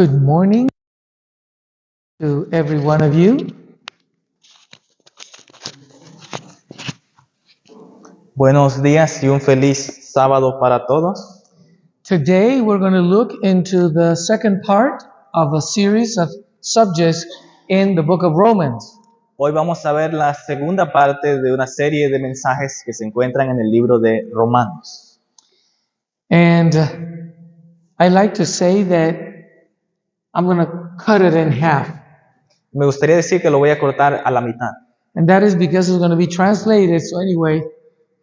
Good morning to every one of you. Buenos días y un feliz sábado para todos. Today we're going to look into the second part of a series of subjects in the book of Romans. Hoy vamos a ver la segunda parte de una serie de mensajes que se encuentran en el libro de Romanos. And I like to say that I'm going to cut it in half. Me gustaría decir que lo voy a cortar a la mitad. And that is because it's going to be translated. So anyway,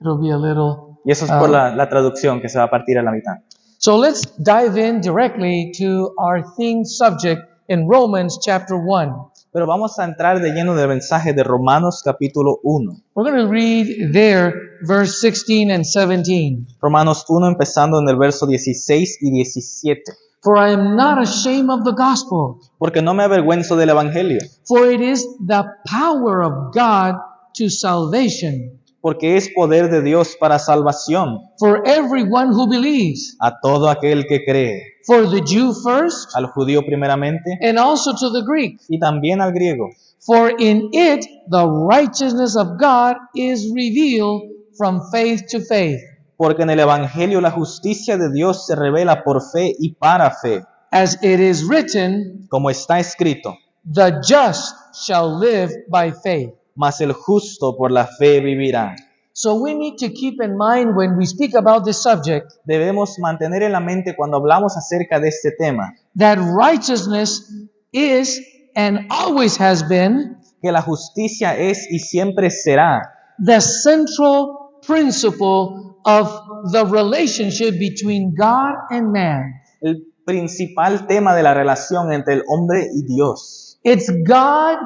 it'll be a little... Y eso es por la traducción que se va a partir a la mitad. So let's dive in directly to our theme subject in Romans chapter 1. Pero vamos a entrar de lleno del mensaje de Romanos capítulo 1. We're going to read there verse 16 and 17. Romanos 1 empezando en el verso 16 y 17. For I am not ashamed of the gospel, Porque no me avergüenzo del evangelio, for it is the power of God to salvation porque es poder de Dios para salvación for everyone who believes, a todo aquel que cree, for the Jew first, al judío primeramente and also to the Greek. y también al griego. For in it the righteousness of God is revealed from faith to faith. Porque en el evangelio la justicia de Dios se revela por fe y para fe, As it is written, como está escrito, the just shall live by faith. mas el justo por la fe vivirá. So we need to keep in mind when we speak about this subject Debemos mantener en la mente cuando hablamos acerca de este tema, that righteousness is and always has been que la justicia es y siempre será the central principle of the relationship between God and man. el principal tema de la relación entre el hombre y Dios. It's God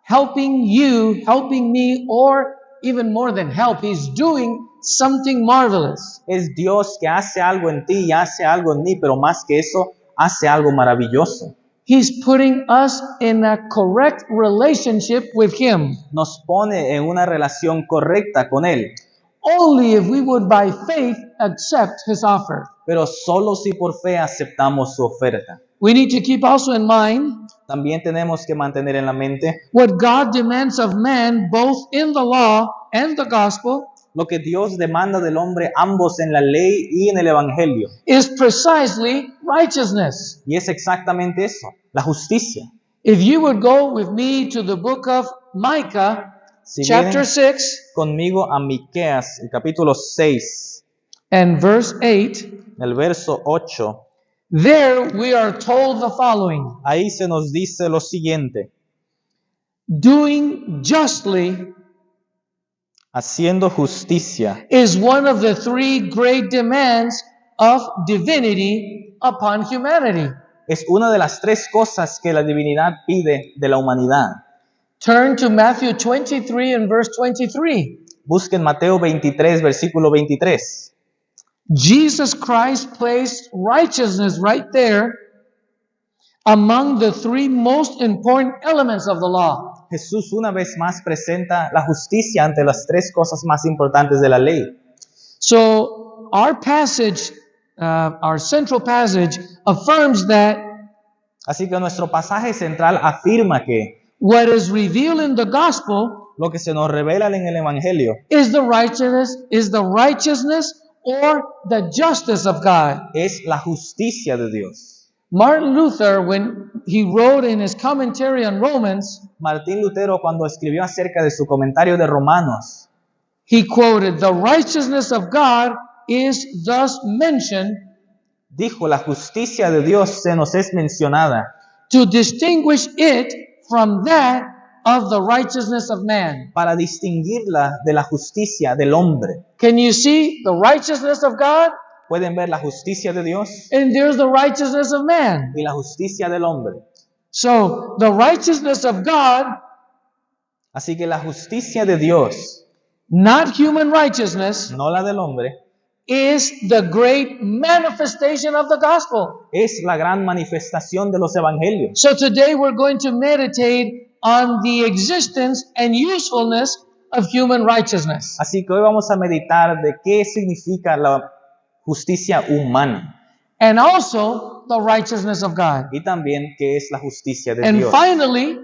helping you, helping me, or even more than help, He's doing something marvelous. Es Dios que hace algo en ti y hace algo en mí, pero más que eso, hace algo maravilloso. He's putting us in a correct relationship with Him. Nos pone en una relación correcta con Él, Only if we would by faith accept His offer. pero solo si por fe aceptamos su oferta. We need to keep also in mind También tenemos que mantener en la mente what God demands of man both in the law and the gospel lo que Dios demanda del hombre, ambos en la ley y en el evangelio. is precisely righteousness. Y es exactamente eso, la justicia. If you would go with me to the book of Micah, Si chapter vienen 6 conmigo a Miqueas, el capítulo 6, and verse 8, el verso 8, there we are told the following: ahí se nos dice lo siguiente: doing justly haciendo justicia is one of the three great demands of divinity upon humanity. es una de las tres cosas que la divinidad pide de la humanidad. Turn to Matthew 23 and verse 23. Busquen Mateo 23, versículo 23. Jesus Christ placed righteousness right there among the three most important elements of the law. Jesús una vez más presenta la justicia ante las tres cosas más importantes de la ley. So our passage, our central passage, affirms that Así que nuestro pasaje central afirma que what is revealed in the gospel lo que se nos revela en el evangelio is the righteousness or the justice of God. es la justicia de Dios. Martin Luther, when he wrote in his commentary on Romans, Martín Lutero, cuando escribió acerca de su comentario de Romanos, he quoted, "The righteousness of God is thus mentioned dijo: la justicia de Dios se nos es mencionada to distinguish it from that of the righteousness of man." para distinguirla de la justicia del hombre. Can you see the righteousness of God? ¿Pueden ver la justicia de Dios And there's the righteousness of man. y la justicia del hombre? So the righteousness of God, Así que la justicia de Dios, not human righteousness, no la del hombre, is the great manifestation of the gospel. es la gran manifestación de los evangelios. So today we're going to meditate on the existence and usefulness of human righteousness. Así que hoy vamos a meditar de qué significa la justicia humana. and also the righteousness of God. y también qué es la justicia de And Dios. finally,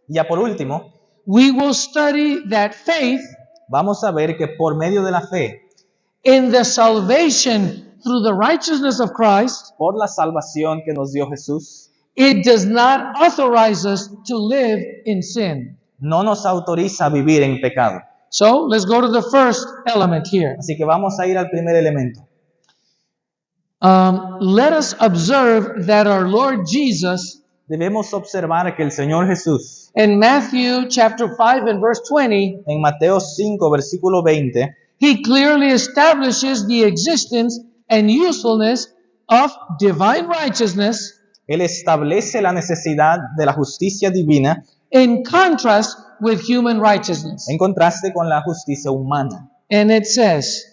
Ya por último, we will study that faith vamos a ver que por medio de la fe, in the salvation through the righteousness of Christ, por la salvación que nos dio Jesús, it does not authorize us to live in sin. no nos autoriza a vivir en pecado. So let's go to the first element here. Así que vamos a ir al primer elemento. Let us observe that our Lord Jesus, Debemos observar que el Señor Jesús, in Matthew chapter 5 and verse 20, en Mateo 5, versículo 20, he clearly establishes the existence and usefulness of divine righteousness Él establece la necesidad de la justicia divina in contrast with human righteousness. en contraste con la justicia humana. And it says,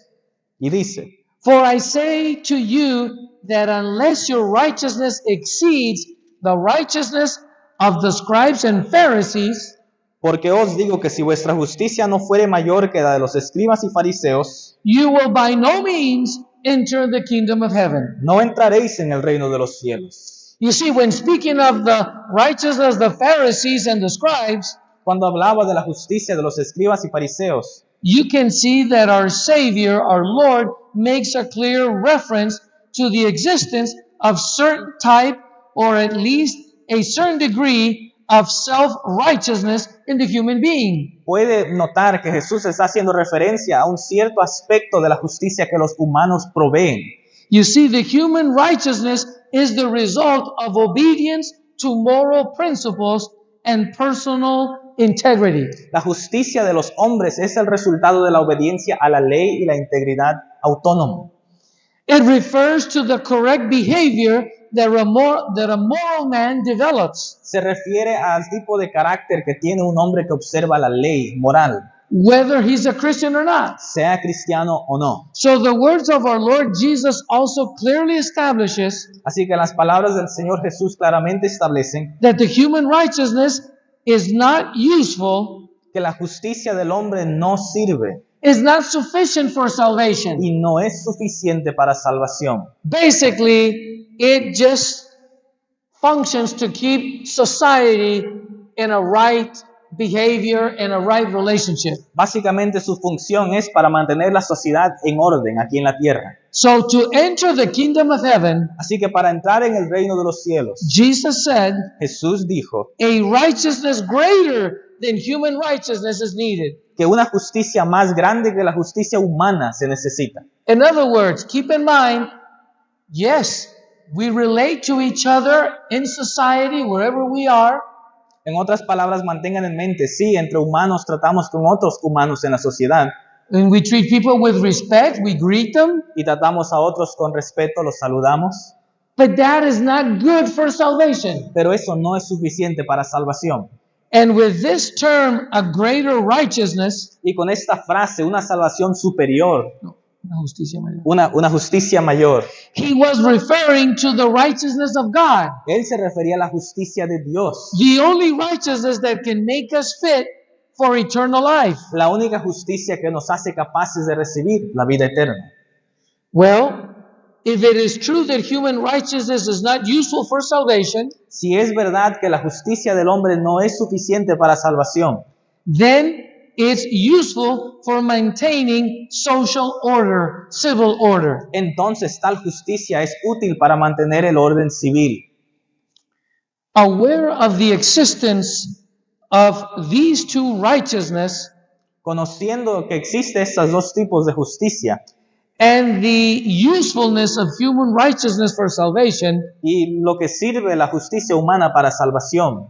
Y dice, "For I say to you that unless your righteousness exceeds the righteousness of the scribes and Pharisees, porque os digo que si vuestra justicia no fuere mayor que la de los escribas y fariseos, you will by no means enter the kingdom of heaven." no entraréis en el reino de los cielos. You see, when speaking of the righteousness of the Pharisees and the scribes, Cuando hablaba de la justicia de los escribas y fariseos, you can see that our Savior, our Lord, makes a clear reference to the existence of certain type or at least a certain degree of self-righteousness in the human being. puede notar que Jesús está haciendo referencia a un cierto aspecto de la justicia que los humanos proveen. You see, the human righteousness is the result of obedience to moral principles and personal integrity. La justicia de los hombres es el resultado de la obediencia a la ley y la integridad autónoma. It refers to the correct behavior that a moral man develops, Se refiere al tipo de carácter que tiene un hombre que observa la ley moral, whether he's a Christian or not. sea cristiano o no. So the words of our Lord Jesus also clearly establishes Así que las palabras del Señor Jesús claramente establecen that the human righteousness is not useful, que la justicia del hombre no sirve is not sufficient for salvation. y no es suficiente para salvación. Basically, it just functions to keep society in a right behavior and a right relationship. Básicamente su función es para mantener la sociedad en orden aquí en la tierra. So to enter the kingdom of heaven, Así que para entrar en el reino de los cielos, Jesus said, Jesús dijo a righteousness greater than human righteousness is needed. que una justicia más grande que la justicia humana se necesita. In other words, keep in mind, yes, we relate to each other in society, wherever we are, En otras palabras, mantengan en mente, sí, entre humanos tratamos con otros humanos en la sociedad and we treat people with respect, we greet them, y tratamos a otros con respeto, los saludamos, but that is not good for salvation. pero eso no es suficiente para salvación. And with this term, a greater righteousness, Y con esta frase, una salvación superior, una justicia mayor, una justicia mayor, he was referring to the righteousness of God, él se refería a la justicia de Dios, the only righteousness that can make us fit for eternal life. la única justicia que nos hace capaces de recibir la vida eterna. Well, if it is true that human righteousness is not useful for salvation, Si es verdad que la justicia del hombre no es suficiente para salvación, then it's useful for maintaining social order, civil order. entonces tal justicia es útil para mantener el orden civil. Aware of the existence of these two righteousness Conociendo que existen estos dos tipos de justicia and the usefulness of human righteousness for salvation, y lo que sirve la justicia humana para salvación,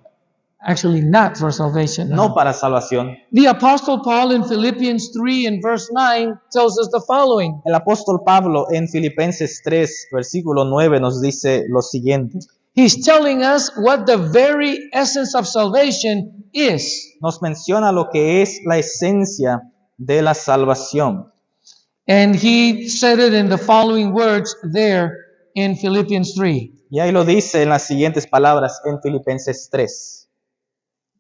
actually not for salvation. no para salvación. The Apostle Paul in Philippians 3 and verse 9 tells us the following. El apóstol Pablo en Filipenses 3, versículo 9 nos dice lo siguiente. He's telling us what the very essence of salvation is. Nos menciona lo que es la esencia de la salvación. And he said it in the following words there in Philippians 3. Y ahí lo dice en las siguientes palabras en Filipenses 3.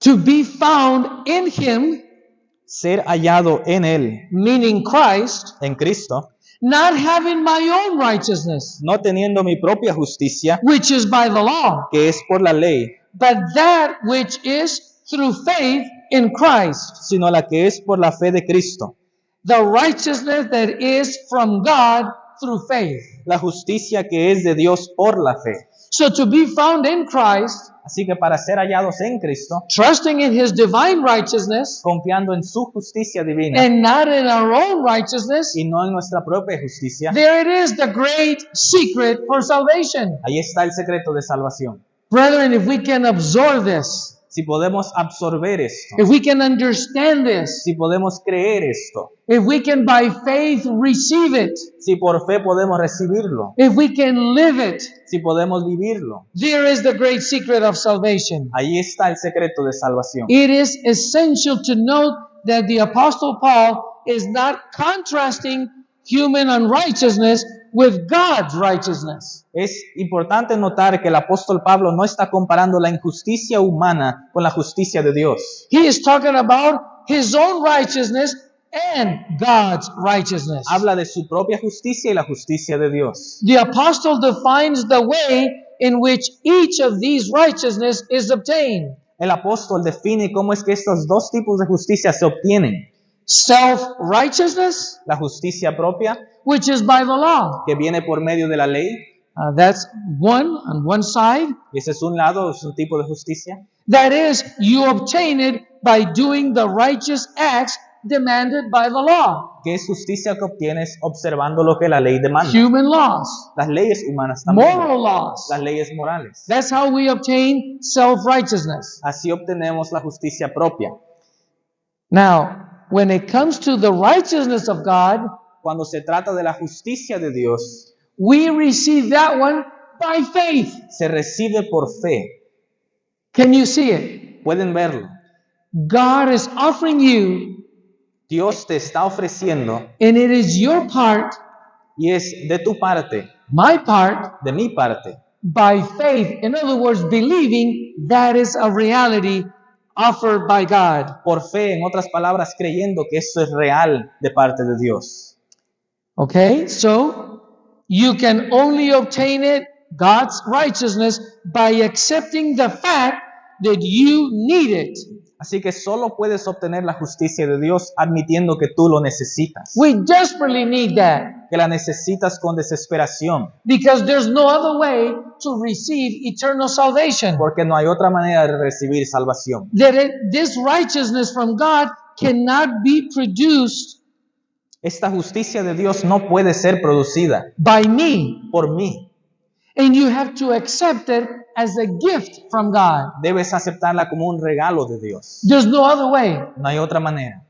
To be found in him, Ser hallado en Él, meaning Christ, en Cristo, not having my own righteousness, no teniendo mi propia justicia, which is by the law, que es por la ley, but that which is through faith in Christ, sino la que es por la fe de Cristo, the righteousness that is from God through faith. la justicia que es de Dios por la fe. So to be found in Christ, Así que para ser hallados en Cristo, trusting in His divine righteousness confiando en su justicia divina and not in our own righteousness, y no en nuestra propia justicia, there it is, the great secret for salvation. ahí está el secreto de salvación. Brethren, if we can absorb this, Si podemos absorber esto, if we can understand this, si podemos creer esto, if we can by faith receive it, si por fe podemos recibirlo, if we can live it, si podemos vivirlo, there is the great secret of salvation. ahí está el secreto de salvación. It is essential to note that the Apostle Paul is not contrasting human unrighteousness with God's righteousness. Es importante notar que el apóstol Pablo no está comparando la injusticia humana con la justicia de Dios. He is talking about his own righteousness and God's righteousness. Habla de su propia justicia y la justicia de Dios. The apostle defines the way in which each of these righteousness is obtained. El apóstol define cómo es que estos dos tipos de justicia se obtienen. Self-righteousness, La justicia propia, which is by the law. que viene por medio de la ley, That's one on one side. y ese es un lado, es un tipo de justicia. That is, you obtain it by doing the righteous acts demanded by the law. Que es justicia que obtienes observando lo que la ley demanda. Human laws, Las leyes humanas también. moral laws. Las leyes morales. That's how we obtain self-righteousness. Así obtenemos la justicia propia. Now, when it comes to the righteousness of God, Cuando se trata de la justicia de Dios, we receive that one by faith. se recibe por fe. Can you see it? Pueden verlo. God is offering you, Dios te está ofreciendo and it is your part, y es de tu parte, my part, de mi parte, by faith. In other words, believing that is a reality offered by God. por fe, en otras palabras, creyendo que eso es real de parte de Dios. Okay, so you can only obtain it, God's righteousness, by accepting the fact that you need it. Así que solo puedes obtener la justicia de Dios admitiendo que tú lo necesitas, We desperately need that que la necesitas con desesperación, because there's no other way to receive eternal salvation. porque no hay otra manera de recibir salvación. This righteousness from God cannot be produced Esta justicia de Dios no puede ser producida by me, por mí. and you have to accept it as a gift from God. Debes aceptarla como un regalo de Dios. There's no other way. No hay otra manera.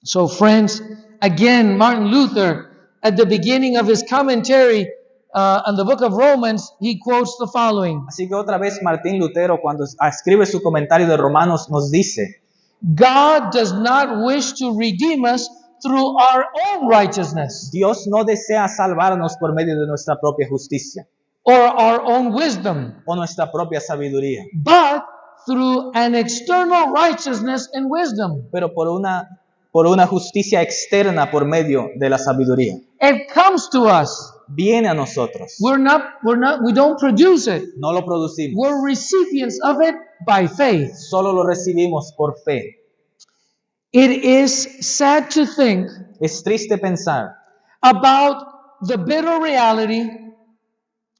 So, friends, again, Martin Luther, at the beginning of his commentary on the book of Romans, he quotes the following: Así que otra vez Martín Lutero, cuando escribe su comentario de Romanos, nos dice: God does not wish to redeem us through our own righteousness Dios no desea salvarnos por medio de nuestra propia justicia or our own wisdom, o nuestra propia sabiduría, but through an external righteousness and wisdom. pero por una justicia externa por medio de la sabiduría. It comes to us. Viene a nosotros. We don't produce it. No lo producimos. We're recipients of it by faith. Solo lo recibimos por fe. It is sad to think Es triste pensar about the bitter reality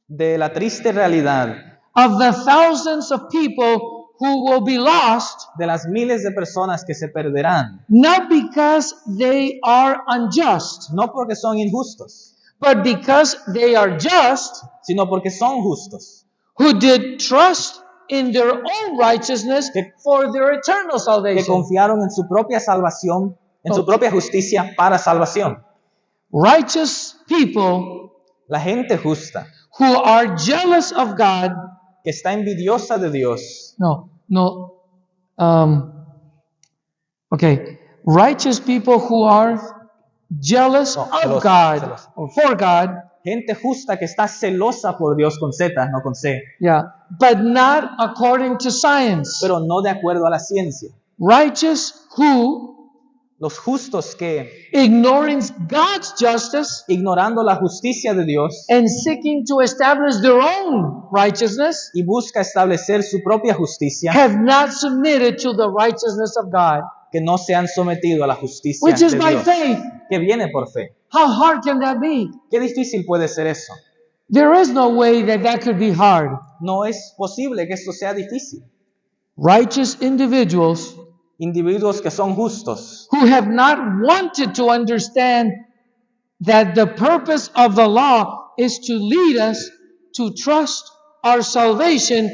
de la triste realidad of the thousands of people who will be lost, de las miles de personas que se perderán, not because they are unjust, no porque son injustos, but because they are just, sino porque son justos, who did trust in their own righteousness for their eternal que salvation. confiaron en su propia salvación, en su propia justicia para salvación. Righteous people La gente justa, who are jealous of God, que está envidiosa de Dios, righteous people who are jealous of celosos, God celosos. or for God, gente justa que está celosa por Dios con Z, no con C, but not according to science. pero no de acuerdo a la ciencia. Righteous who Los justos que, ignoring God's justice ignorando la justicia de Dios and seeking to establish their own righteousness, y busca establecer su propia justicia, have not submitted to the righteousness of God, que no se han sometido a la justicia which is de by Dios, faith. que viene por fe. How hard can that be? Qué difícil puede ser eso. There is no way that that could be hard. No es posible que esto sea difícil. Righteous individuals Individuos que son justos, who have not wanted to understand that the purpose of the law is to lead us to trust our salvation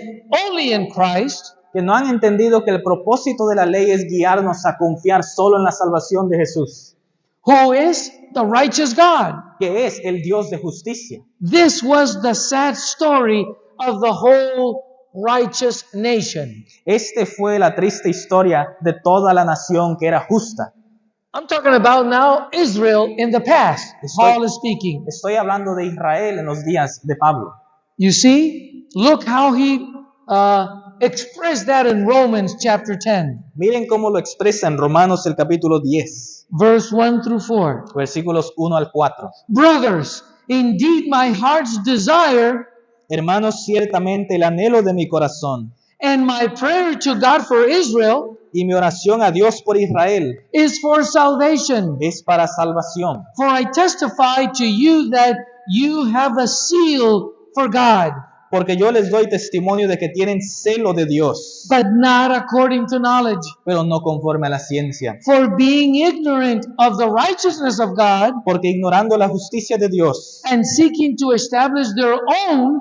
only in Christ, que no han entendido que el propósito de la ley es guiarnos a confiar solo en la salvación de Jesús, who is the righteous God. que es el Dios de justicia. This was the sad story of the whole righteous nation. Este fue la triste historia de toda la nación que era justa. I'm talking about now Israel in the past. Paul is speaking. Estoy hablando de Israel en los días de Pablo. You see, look how he expressed that in Romans chapter 10, Miren cómo lo expresa en Romanos el capítulo 10, verse 1 through 4. versículos 1 al 4. Brothers, indeed my heart's desire Hermanos, ciertamente el anhelo de mi corazón and my prayer to God for Israel y mi oración a Dios por Israel is for salvation. es para salvación. For I testify to you that you have a seal for God, Porque yo les doy testimonio de que tienen celo de Dios, but not according to knowledge. pero no conforme a la ciencia. For being ignorant of the righteousness of God Porque ignorando la justicia de Dios and seeking to establish their own,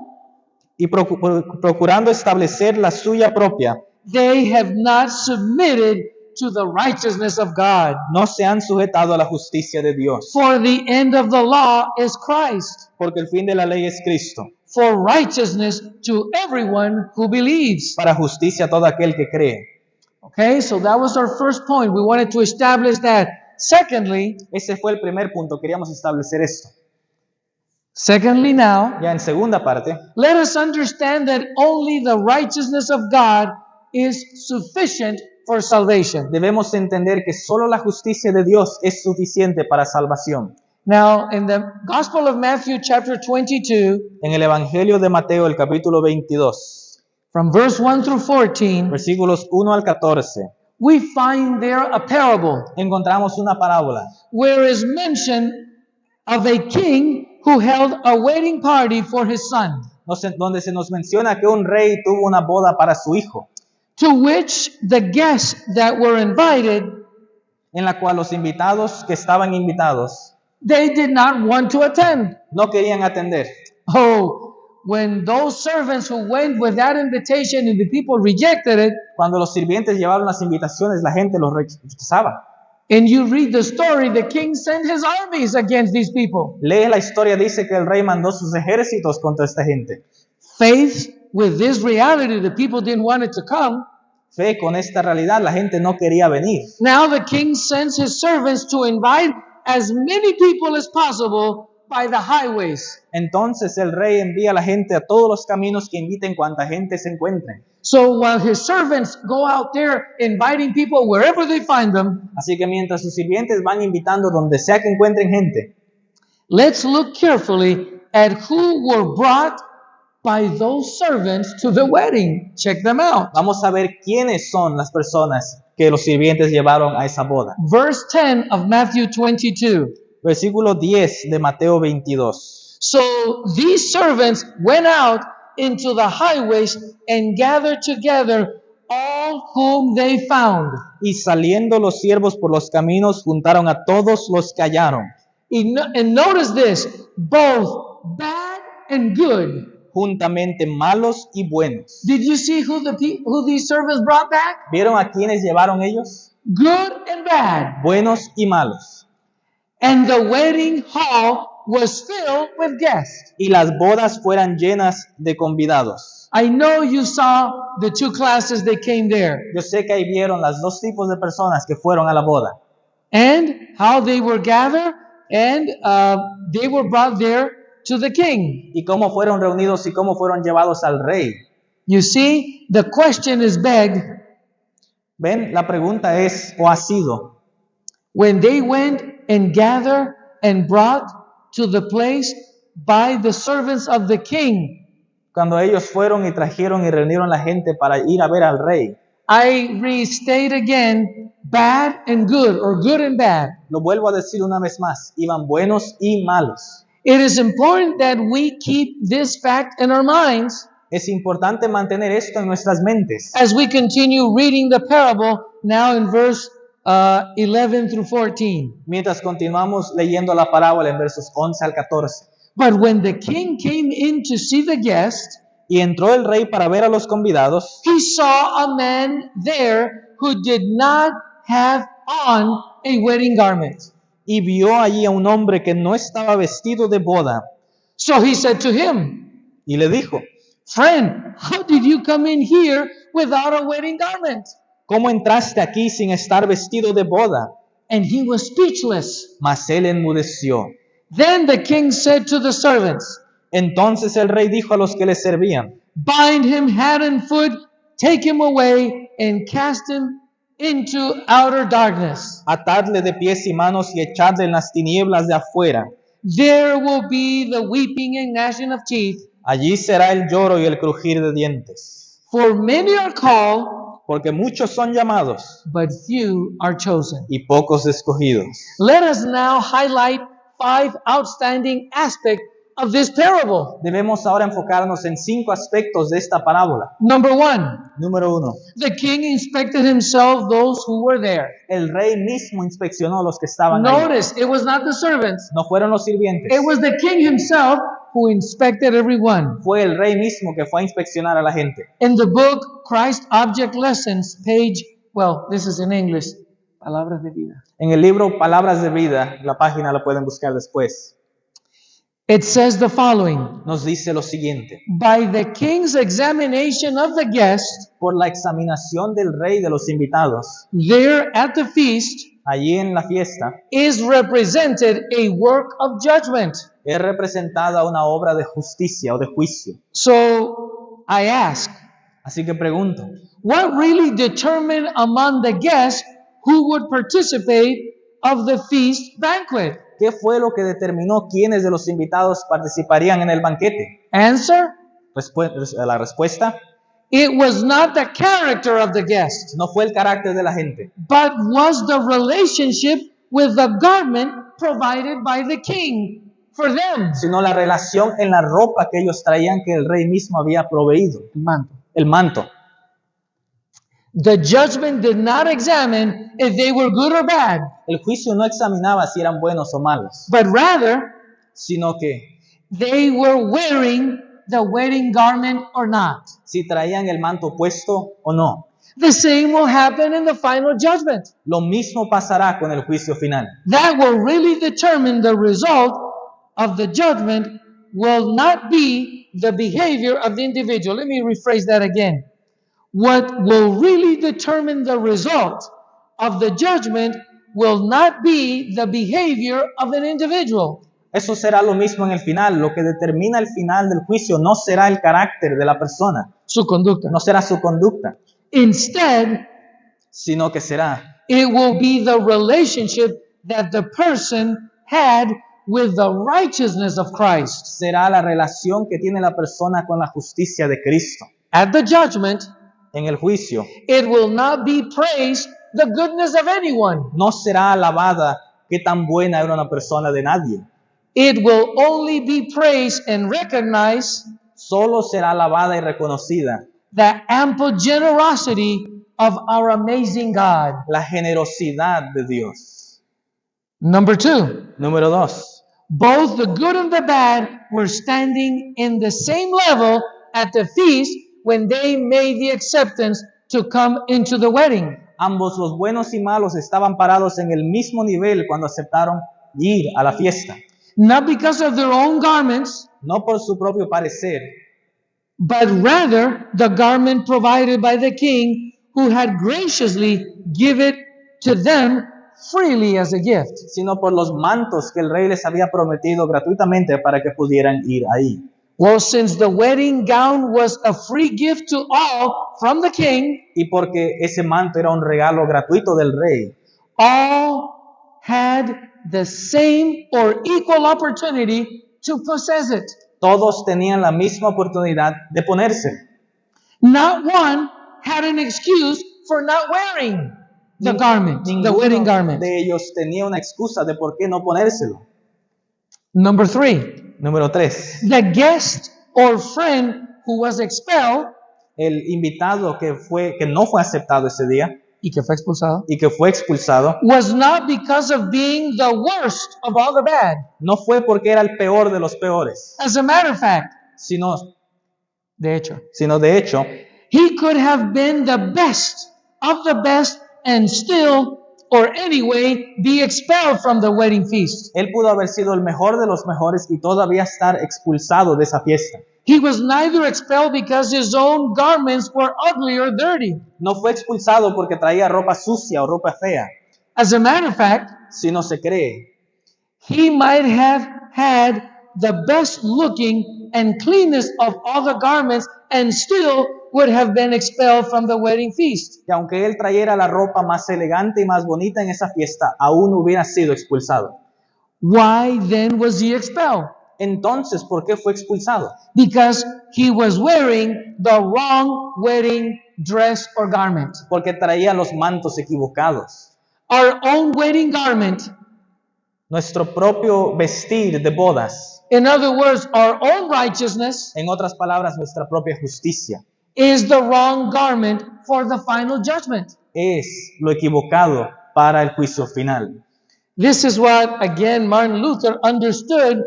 y procurando establecer la suya propia, they have not submitted to the righteousness of God. no se han sujetado a la justicia de Dios. For the end of the law is Christ, Porque el fin de la ley es Cristo, for righteousness to everyone who believes. para justicia a todo aquel que cree. Okay, so that was our first point. We wanted to establish that. Secondly Ese fue el primer punto, queríamos establecer esto. now, Ya en segunda parte, let us understand that only the righteousness of God is sufficient for salvation. debemos entender que solo la justicia de Dios es suficiente para salvación. Now, in the Gospel of Matthew chapter 22, En el Evangelio de Mateo, el capítulo 22, from verse 1 through 14, versículos 1 al 14, we find there a parable encontramos una parábola where is mention of a king who held a wedding party for his son, donde se nos menciona que un rey tuvo una boda para su hijo, to which the guests that were invited, en la cual los invitados que estaban invitados they did not want to attend. no querían atender. Oh, when those servants who went with that invitation and the people rejected it, Cuando los sirvientes llevaron las invitaciones, la gente los rechazaba. and you read the story, the king sent his armies against these people. Lee la historia, dice que el rey mandó sus ejércitos contra esta gente. Faith with this reality, the people didn't want it to come. Fe con esta realidad, la gente no quería venir. Now the king sends his servants to invite as many people as possible by the highways. Entonces el rey envía a la gente a todos los caminos que inviten cuanta gente se encuentre. So while his servants go out there inviting people wherever they find them, Así que mientras sus sirvientes van invitando donde sea que encuentren gente, let's look carefully at who were brought by those servants to the wedding. Check them out. vamos a ver quiénes son las personas que los sirvientes llevaron a esa boda. Verse 10 of Matthew 22. Versículo 10 de Mateo 22. So these servants went out into the highways and gathered together all whom they found. Y saliendo los siervos por los caminos, juntaron a todos los que hallaron, And notice this, both bad and good. juntamente malos y buenos. Did you see who these servants brought back? ¿Vieron a quiénes llevaron ellos? Good and bad. Buenos y malos. And the wedding hall was filled with guests. Y las bodas fueran llenas de convidados. I know you saw the two classes that came there Yo sé que ahí vieron las dos tipos de personas que fueron a la boda. and how they were gathered and they were brought there to the king. Y cómo fueron reunidos y cómo fueron llevados al rey. You see, the question is begged, Ven, la pregunta es, o ha sido, when they went and gathered and brought to the place by the servants of the king. Cuando ellos fueron y trajeron y reunieron la gente para ir a ver al rey. I restate again, bad and good, or good and bad. Lo vuelvo a decir una vez más, iban buenos y malos. It is important that we keep this fact in our minds Es importante mantener esto en nuestras mentes as we continue reading the parable now in verse 11 through 14. mientras continuamos leyendo la parábola en versos 11 al 14. But when the king came in to see the guest, Y entró el rey para ver a los convidados he saw a man there who did not have on a wedding garment. y vio allí a un hombre que no estaba vestido de boda So he said to him, y le dijo, "Friend, how did you come in here without a wedding garment?" ¿cómo entraste aquí sin estar vestido de boda? And he was speechless. Mas él enmudeció. Then the king said to the servants, Entonces el rey dijo a los que le servían, "Bind him hand and foot, take him away, and cast him into outer darkness. atadle de pies y manos y echadle en las tinieblas de afuera. There will be the weeping and gnashing of teeth, Allí será el lloro y el crujir de dientes. for many are called, Porque muchos son llamados but few are chosen." y pocos escogidos. Let us now highlight 5 outstanding aspects of this parable. Debemos ahora enfocarnos en 5 aspectos de esta parábola. Number 1, Número 1. the king inspected himself those who were there. El rey mismo inspeccionó a los que estaban ahí. Notice, it was not the servants. No fueron los sirvientes. It was the king himself who inspected everyone. Fue el rey mismo que fue a inspeccionar a la gente. In the book Christ Object Lessons, page, well, this is in English, Palabras de Vida. En el libro Palabras de Vida, la página la pueden buscar después, It says the following: nos dice lo siguiente. by the king's examination of the guest, Por la examinación del rey de los invitados, there at the feast allí en la fiesta, is represented a work of judgment. es representada una obra de justicia o de juicio. So I ask, Así que pregunto, what really determined among the guests who would participate of the feast banquet? ¿qué fue lo que determinó quiénes de los invitados participarían en el banquete? Answer: La respuesta, it was not the character of the guest, no fue el carácter de la gente, but was the relationship with the garment provided by the king for them. sino la relación en la ropa que ellos traían que el rey mismo había proveído, el manto. The judgment did not examine if they were good or bad, El juicio no examinaba si eran buenos o malos, but rather sino que they were wearing the wedding garment or not. si traían el manto puesto o no. The same will happen in the final judgment. Lo mismo pasará con el juicio final. That will really determine the result of the judgment will not be the behavior of the individual. Let me rephrase that again. What will really determine the result of the judgment will not be the behavior of an individual. Eso será lo mismo en el final. Lo que determina el final del juicio no será el carácter de la persona, Su conducta. no será su conducta, Instead, sino que será it will be the relationship that the person had with the righteousness of Christ. será la relación que tiene la persona con la justicia de Cristo. At the judgment, En el juicio it will not be praised the goodness of anyone. no será alabada qué tan buena era una persona de nadie. It will only be praised and recognized Solo será alabada y reconocida the ample generosity of our amazing God. la generosidad de Dios. Number 2, Número 2. both the good and the bad were standing in the same level at the feast when they made the acceptance to come into the wedding. Ambos, los buenos y malos, estaban parados en el mismo nivel cuando aceptaron ir a la fiesta. Not because of their own garments, No por su propio parecer, but rather the garment provided by the king, who had graciously given to them freely as a gift. sino por los mantos que el rey les había prometido gratuitamente para que pudieran ir ahí. Well, since the wedding gown was a free gift to all from the king, Y porque ese manto era un regalo gratuito del rey, all had the same or equal opportunity to possess it. Todos tenían la misma oportunidad de ponérselo. Not one had an excuse for not wearing the garment, the wedding Ninguno garment. de ellos tenía una excusa de por qué no ponérselo. Number 3, Número 3. the guest or friend who was expelled El invitado que no fue aceptado ese día y que fue expulsado y que fue expulsado, was not because of being the worst of all the bad. no fue porque era el peor de los peores, As a matter of fact, sino de hecho, de hecho, he could have been the best of the best and still, or anyway, be expelled from the wedding feast. él pudo haber sido el mejor de los mejores y todavía estar expulsado de esa fiesta. He was neither expelled because his own garments were ugly or dirty. No fue expulsado porque traía ropa sucia o ropa fea, As a matter of fact, sino se cree he might have had the best looking and cleanest of all the garments and still would have been expelled from the wedding feast. que aunque él trayera la ropa más elegante y más bonita en esa fiesta, aún hubiera sido expulsado. Why then was he expelled? Entonces, ¿por qué fue expulsado? Because he was wearing the wrong wedding dress or garment. Porque traía los mantos equivocados. Our own wedding garment, Nuestro propio vestir de bodas, in other words, our own righteousness, en otras palabras, nuestra propia justicia, is the wrong garment for the final judgment. es lo equivocado para el juicio final. This is what, again, Martin Luther understood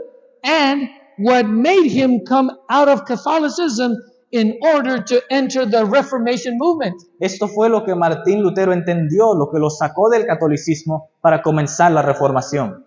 and what made him come out of Catholicism in order to enter the Reformation movement. Esto fue lo que Martín Lutero entendió, lo que lo sacó del catolicismo para comenzar la reformación.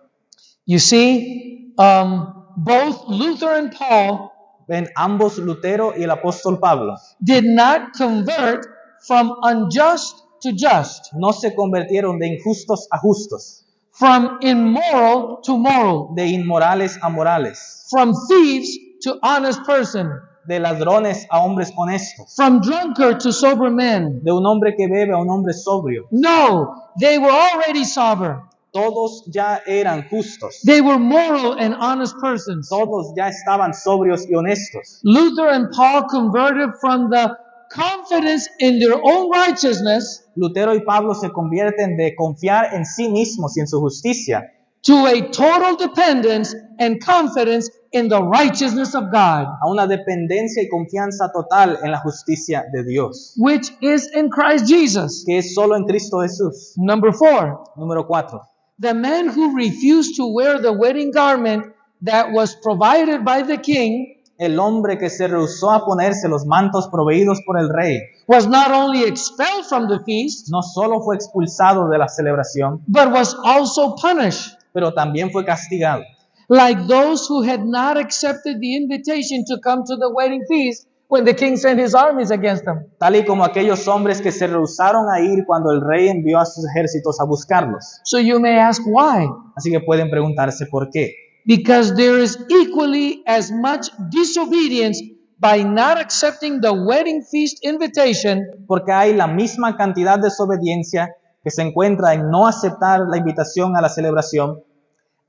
You see, both Luther and Paul Ven, ambos Lutero y el apóstol Pablo did not convert from unjust to just, no se convirtieron de injustos a justos, from immoral to moral, de inmorales a morales, from thieves to honest person, de ladrones a hombres honestos, from drunkard to sober men. de un hombre que bebe a un hombre sobrio. No, they were already sober. Todos ya eran justos, They were moral and honest persons. todos ya estaban sobrios y honestos. Luther and Paul converted from the confidence in their own righteousness Lutero y Pablo se convierten de confiar en sí mismos y en su justicia to a total dependence and confidence in the righteousness of God, a una dependencia y confianza total en la justicia de Dios, which is in Christ Jesus. que es solo en Cristo Jesús. Number 4, Número 4. the man who refused to wear the wedding garment that was provided by the king El hombre que se rehusó a ponerse los mantos proveídos por el rey was not only expelled from the feast, no solo fue expulsado de la celebración, but was also punished, pero también fue castigado. like those who had not accepted the invitation to come to the wedding feast when the king sent his armies against them. Tal y como aquellos hombres que se rehusaron a ir cuando el rey envió a sus ejércitos a buscarlos. So you may ask why? Así que pueden preguntarse por qué. Because there is equally as much disobedience by not accepting the wedding feast invitation Porque hay la misma cantidad de desobediencia que se encuentra en no aceptar la invitación a la celebración,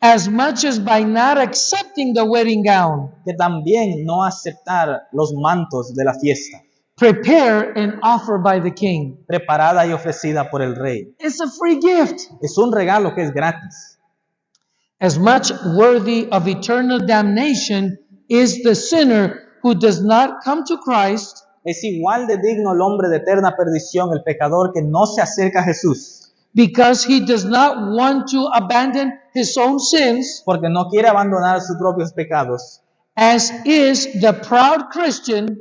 as much as by not accepting the wedding gown, que también no aceptar los mantos de la fiesta, prepared and offered by the king. preparada y ofrecida por el rey. It's a free gift. Es un regalo que es gratis. As much worthy of eternal damnation is the sinner who does not come to Christ Es igual de digno el hombre de eterna perdición, el pecador que no se acerca a Jesús, because he does not want to abandon his own sins, porque no quiere abandonar sus propios pecados. as is the proud Christian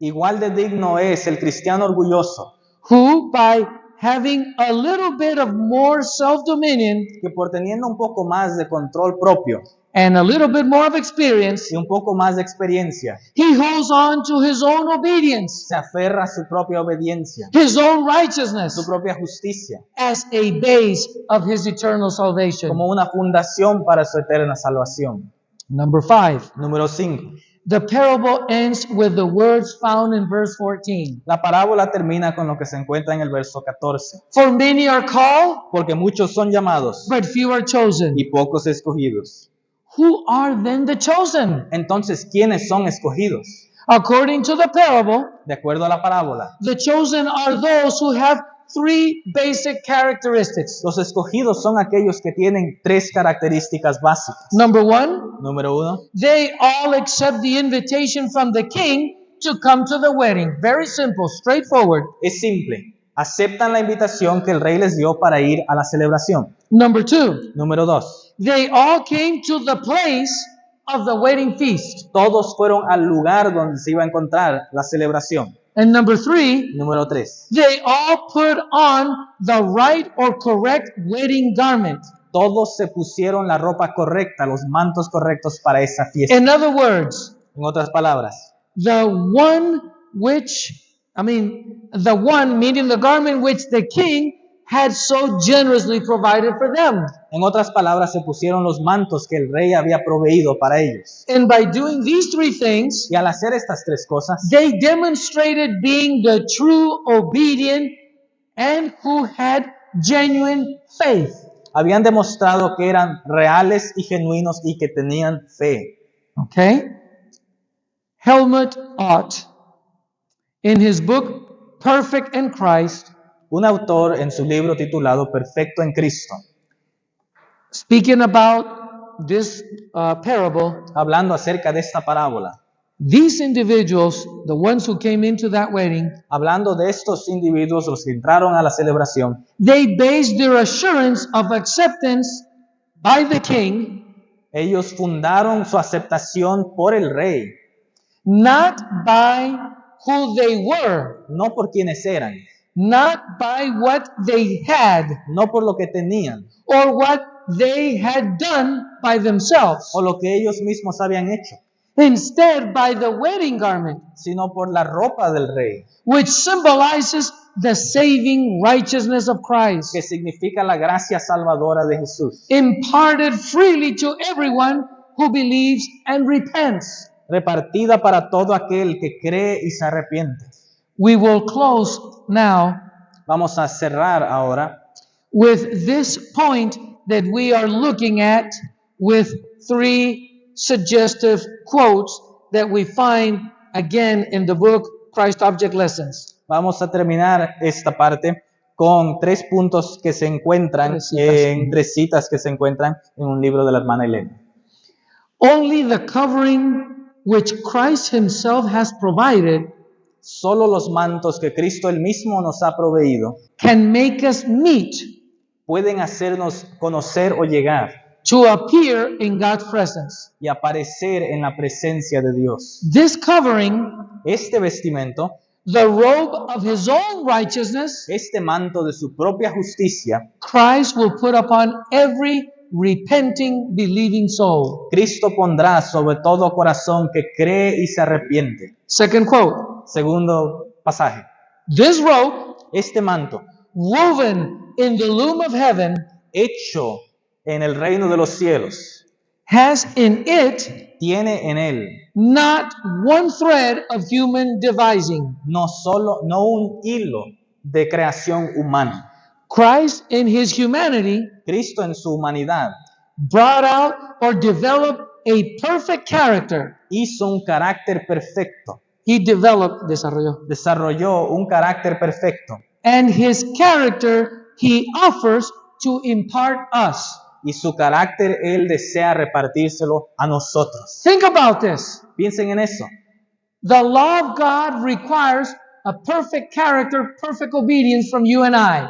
Igual de digno es el cristiano orgulloso, who, by having a little bit of more self-dominion que por teniendo un poco más de control propio and a little bit more of experience, y un poco más de experiencia, he holds on to his own obedience, se aferra a su propia obediencia, his own righteousness, su propia justicia, as a base of his eternal salvation. como una fundación para su eterna salvación. Number 5, Número 5. The parable ends with the words found in verse 14. La parábola termina con lo que se encuentra en el verso 14. For many are called, Porque muchos son llamados but few are chosen. y pocos escogidos. Who are then the chosen? Entonces, ¿quiénes son escogidos? According to the parable, De acuerdo a la parábola, the chosen are those who have three basic characteristics. los escogidos son aquellos que tienen tres características básicas. Number one, Número uno, they all accept the invitation from the king to come to the wedding. Very simple, straightforward. es simple. Aceptan la invitación que el rey les dio para ir a la celebración. Number two, Número dos, they all came to the place of the wedding feast. todos fueron al lugar donde se iba a encontrar la celebración. And number three, Número tres, they all put on the right or correct wedding garment. todos se pusieron la ropa correcta, los mantos correctos para esa fiesta. In other words, En otras palabras, the one meaning the garment which the king had so generously provided for them. en otras palabras, se pusieron los mantos que el rey había proveído para ellos. And by doing these three things, Y al hacer estas tres cosas, they demonstrated being the true obedient and who had genuine faith. habían demostrado que eran reales y genuinos y que tenían fe. Okay? Helmut Ott, in his book Perfect in Christ, Un autor en su libro titulado Perfecto en Cristo, speaking about this parable, hablando acerca de esta parábola, these individuals, the ones who came into that wedding, hablando de estos individuos, los que entraron a la celebración, they based their assurance of acceptance by the king ellos fundaron su aceptación por el rey, not by who they were, no por quienes eran, not by what they had, no por lo que tenían or what they had done by themselves. o lo que ellos mismos habían hecho, Instead, by the wedding garment, sino por la ropa del rey, which symbolizes the saving righteousness of Christ, que significa la gracia salvadora de Jesús, imparted freely to everyone who believes and repents. repartida para todo aquel que cree y se arrepiente. We will close now Vamos a cerrar ahora with this point that we are looking at with three suggestive quotes that we find again in the book Christ Object Lessons. Vamos a terminar esta parte con tres puntos que se encuentran tres citas que se encuentran en un libro de la hermana Elena. Only the covering which Christ himself has provided Solo los mantos que Cristo él mismo nos ha proveído can make us meet pueden hacernos conocer o llegar to appear in God's presence. y aparecer en la presencia de Dios. This covering, Este vestimento, the robe of his own righteousness, este manto de su propia justicia, Christ will put upon every repenting, believing soul. Cristo pondrá sobre todo corazón que cree y se arrepiente. Second quote, Segundo pasaje. this robe, Este manto, woven in the loom of heaven, hecho en el reino de los cielos, has in it tiene en él not one thread of human devising. no un hilo de creación humana. Christ in his humanity Cristo en su humanidad brought out or developed a perfect character. hizo un carácter perfecto, He desarrolló. desarrolló un carácter perfecto And his character he offers to impart us. y su carácter él desea repartírselo a nosotros. Think about this. Piensen en eso. The law of God requires a perfect character, perfect obedience from you and I.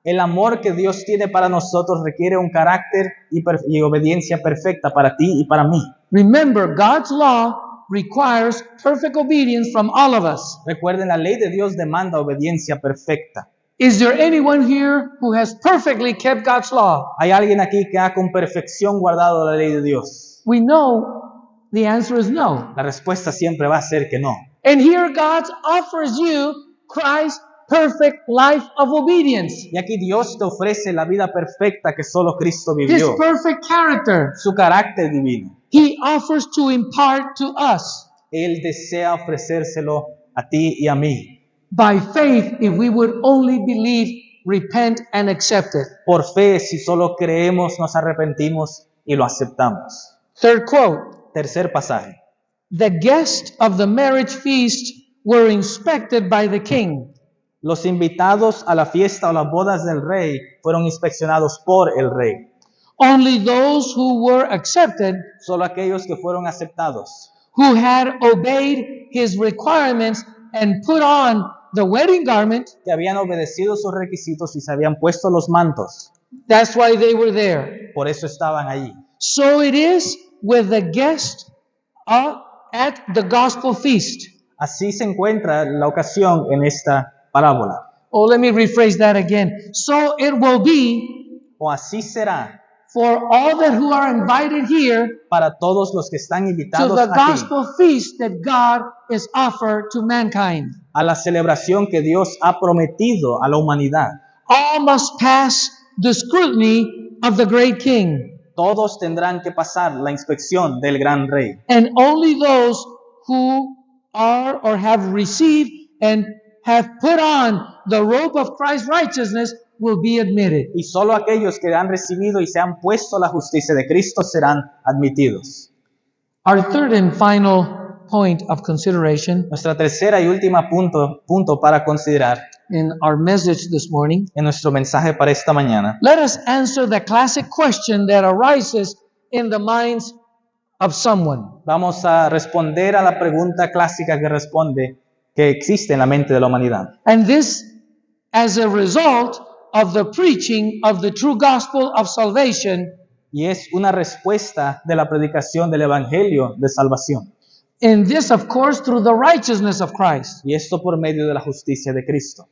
El amor que Dios tiene para nosotros requiere un carácter y obediencia perfecta para ti y para mí. Remember, God's law requires perfect obedience from all of us. Recuerden, la ley de Dios demanda obediencia perfecta. Is there anyone here who has perfectly kept God's law? ¿Hay alguien aquí que ha con perfección guardado la ley de Dios? We know the answer is no. La respuesta siempre va a ser que no. And here God offers you Christ's perfect life of obedience. Y aquí Dios te ofrece la vida perfecta que solo Cristo His vivió. perfect character Su carácter divino. He offers to impart to us. Él desea ofrecérselo a ti y a mí. by faith if we would only believe, repent, and accept it. Por fe, si solo creemos, nos arrepentimos y lo aceptamos. Third quote, Tercer pasaje. the guests of the marriage feast were inspected by the king. Los invitados a la fiesta o las bodas del rey fueron inspeccionados por el rey. Only those who were accepted, Solo aquellos que fueron aceptados, who had obeyed his requirements and put on the wedding garment, que habían obedecido sus requisitos y se habían puesto los mantos. that's why they were there. Por eso estaban allí. So it is with the guest at the gospel feast. Así se encuentra la ocasión en esta parábola. Oh, let me rephrase that again. So it will be O así será for all that who are invited here para todos los que están to invitados the aquí gospel feast that God is offered to mankind. a la celebración que Dios ha prometido a la humanidad. All must pass the scrutiny of the great king, Todos tendrán que pasar la inspección del gran rey. and only those who are or have received and have put on the robe of Christ's righteousness will be admitted. Y solo aquellos que han recibido y se han puesto la justicia de Cristo serán admitidos. Our third and final point of consideration Nuestra tercera y última punto para considerar in our message this morning, en nuestro mensaje para esta mañana. let us answer the classic question that arises in the minds of someone. Vamos a responder a la pregunta clásica que existe en la mente de la humanidad. And this as a result of the preaching of the true gospel of salvation Y es una respuesta de la predicación del Evangelio de salvación. and this, of course, through the righteousness of Christ. Y esto por medio de la justicia de Cristo.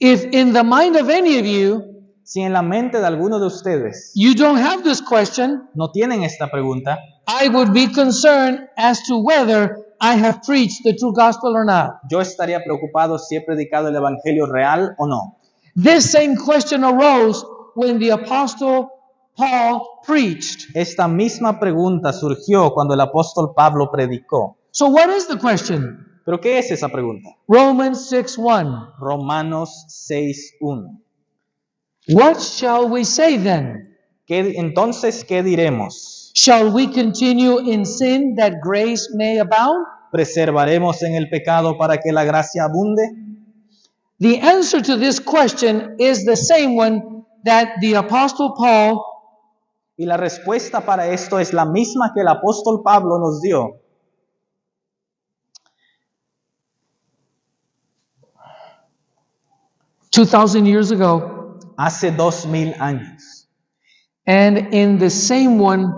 If in the mind of any of you, Si en la mente de alguno de ustedes you don't have this question, no tienen esta pregunta, I would be concerned as to whether I have preached the true gospel or not. yo estaría preocupado si he predicado el Evangelio real o no. This same question arose when the apostle Paul preached. Esta misma pregunta surgió cuando el apóstol Pablo predicó. So what is the question? ¿Pero qué es esa pregunta? Romans 6:1. Romanos 6:1. What shall we say then? Entonces, ¿qué diremos? Shall we continue in sin that grace may abound? ¿Preservaremos en el pecado para que la gracia abunde? The answer to this question is the same one that the apostle Paul Y la respuesta para esto es la misma que el apóstol Pablo nos dio 2,000 years ago, hace 2000 años. and in the same one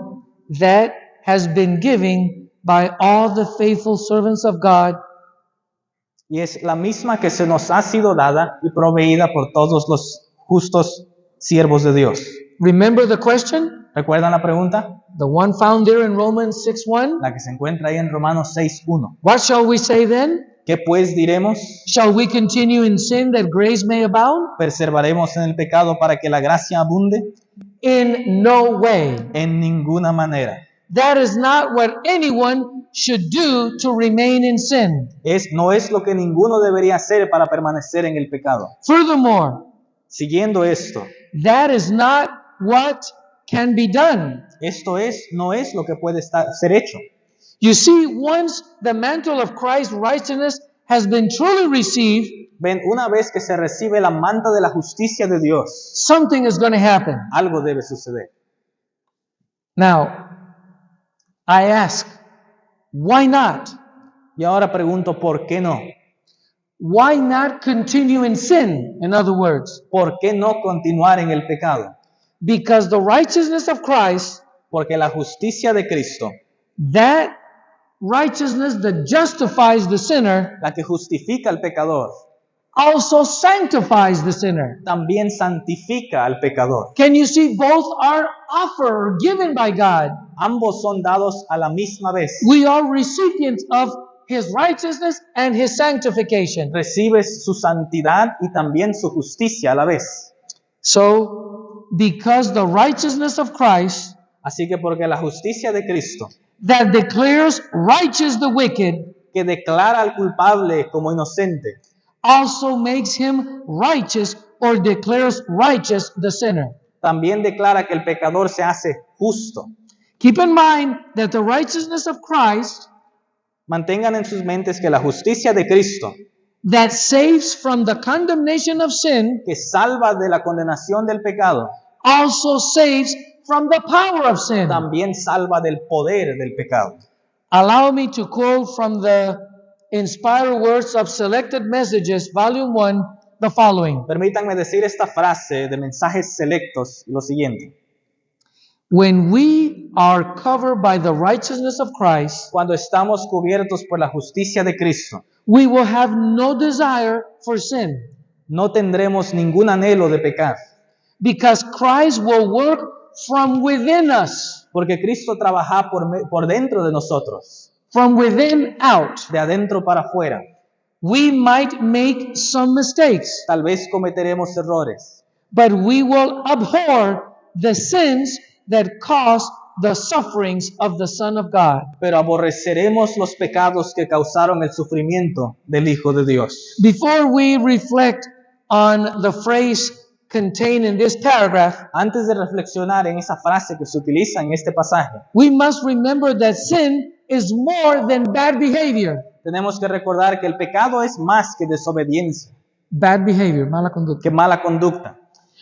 that has been given by all the faithful servants of God Y es la misma que se nos ha sido dada y proveída por todos los justos siervos de Dios. Remember the question? ¿Recuerdan la pregunta? The one found there in Romans 6:1. La que se encuentra ahí en Romanos 6:1. What shall we say then? ¿Qué pues diremos? Shall we continue in sin that grace may abound? ¿Perseveraremos en el pecado para que la gracia abunde? In no way. En ninguna manera. That is not what anyone should do to remain in sin. No es lo que ninguno debería hacer para permanecer en el pecado. Furthermore, Siguiendo esto, that is not what can be done. no es lo que puede ser hecho. You see, once the mantle of Christ's righteousness has been truly received, Ven, una vez que se recibe la manta de la justicia de Dios, something is going to happen. algo debe suceder. Now, I ask, why not? Y ahora pregunto, ¿por qué no? Why not continue in sin? In other words, ¿Por qué no continuar en el pecado? because the righteousness of Christ, Porque la justicia de Cristo, that righteousness that justifies the sinner, la que justifica al pecador, also sanctifies the sinner. también santifica al pecador. Can you see both are offered or given by God? Ambos son dados a la misma vez. We are recipients of His righteousness and His sanctification. Recibes su santidad y también su justicia a la vez. So, because the righteousness of Christ Así que porque la justicia de Cristo, that declares righteous the wicked que declara al culpable como inocente, also makes him righteous or declares righteous the sinner. también declara que el pecador se hace justo. Keep in mind that the righteousness of Christ Mantengan en sus mentes que la justicia de Cristo, that saves from the condemnation of sin, que salva de la condenación del pecado, also saves from the power of sin. también salva del poder del pecado. Allow me to quote from the Inspired Words of Selected Messages, Volume 1, the following. Permítanme decir esta frase de mensajes selectos, lo siguiente. When we are covered by the righteousness of Christ, Cuando estamos cubiertos por la justicia de Cristo, we will have no desire for sin, no tendremos ningún anhelo de pecar, because Christ will work from within us, porque Cristo trabaja por dentro de nosotros, from within out. de adentro para afuera. We might make some mistakes, Tal vez cometeremos errores, but we will abhor the sins that caused the sufferings of the Son of God. pero aborreceremos los pecados que causaron el sufrimiento del Hijo de Dios. Before we reflect on the phrase contained in this paragraph, Antes de reflexionar en esa frase que se utiliza en este pasaje, we must remember that sin is more than bad behavior. tenemos que recordar que el pecado es más que desobediencia, Bad behavior, mala conducta. que mala conducta.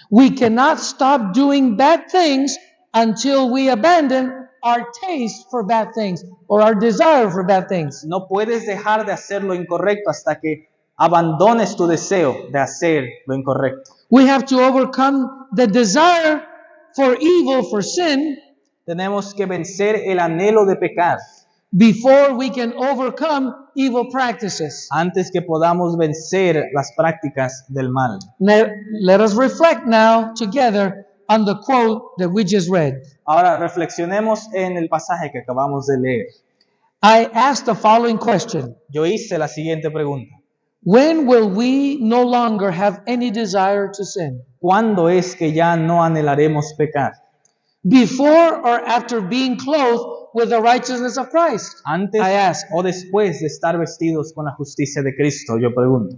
We cannot stop doing bad things until we abandon our taste for bad things or our desire for bad things. No puedes dejar de hacer lo incorrecto hasta que abandones tu deseo de hacer lo incorrecto. We have to overcome the desire for evil, for sin, Tenemos que vencer el anhelo de pecar before we can overcome evil practices. antes que podamos vencer las prácticas del mal. Let us reflect now together on the quote that we just read. Ahora reflexionemos en el pasaje que acabamos de leer. I asked the following question. Yo hice la siguiente pregunta. When will we no longer have any desire to sin? ¿Cuándo es que ya no anhelaremos pecar? Before or after being clothed with the righteousness of Christ? ¿Antes I ask. o después de estar vestidos con la justicia de Cristo? Yo pregunto.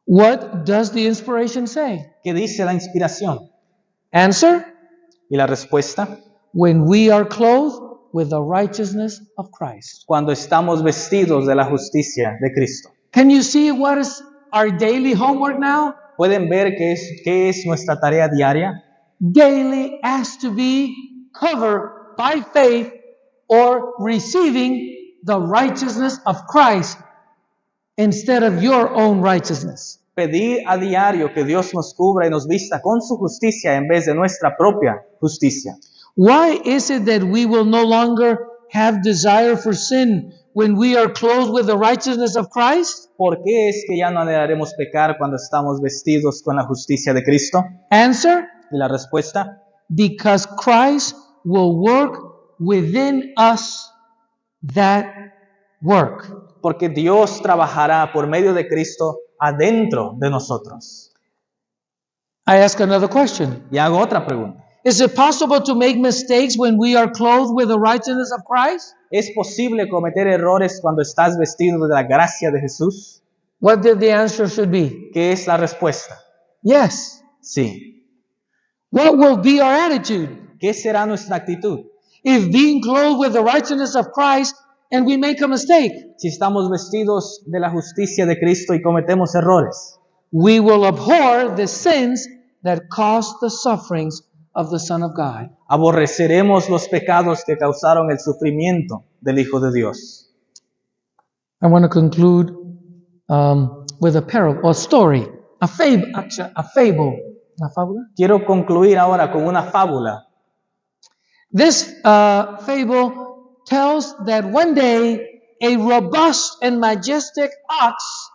What does the inspiration say? ¿Qué dice la inspiración? Answer: Y la respuesta, when we are clothed with the righteousness of Christ. cuando estamos vestidos de la justicia de Cristo. Can you see what is our daily homework now? ¿Pueden ver qué es nuestra tarea diaria? Daily has to be covered by faith or receiving the righteousness of Christ instead of your own righteousness. Pedir a diario que Dios nos cubra y nos vista con su justicia en vez de nuestra propia justicia. Why is it that we will no longer have desire for sin when we are clothed with the righteousness of Christ? ¿Por qué es que ya no anhelaremos pecar cuando estamos vestidos con la justicia de Cristo? Answer: Y la respuesta, because Christ will work within us that work. porque Dios trabajará por medio de Cristo adentro de nosotros. I ask another question. Y hago otra pregunta. Is it possible to make mistakes when we are clothed with the righteousness of Christ? ¿Es posible cometer errores cuando estás vestido de la gracia de Jesús? What the answer should be? ¿Qué es la respuesta? Yes. Sí. What will be our attitude ¿Qué será nuestra actitud? if being clothed with the righteousness of Christ and we make a mistake? Si estamos vestidos de la justicia de Cristo y cometemos errores, We will abhor the sins that caused the sufferings of the Son of God. aborreceremos los pecados que causaron el sufrimiento del Hijo de Dios. I want to conclude with a parable, a story, a fable, ¿Una fábula? Quiero concluir ahora con una fábula. This fable tells that one day a robust and majestic ox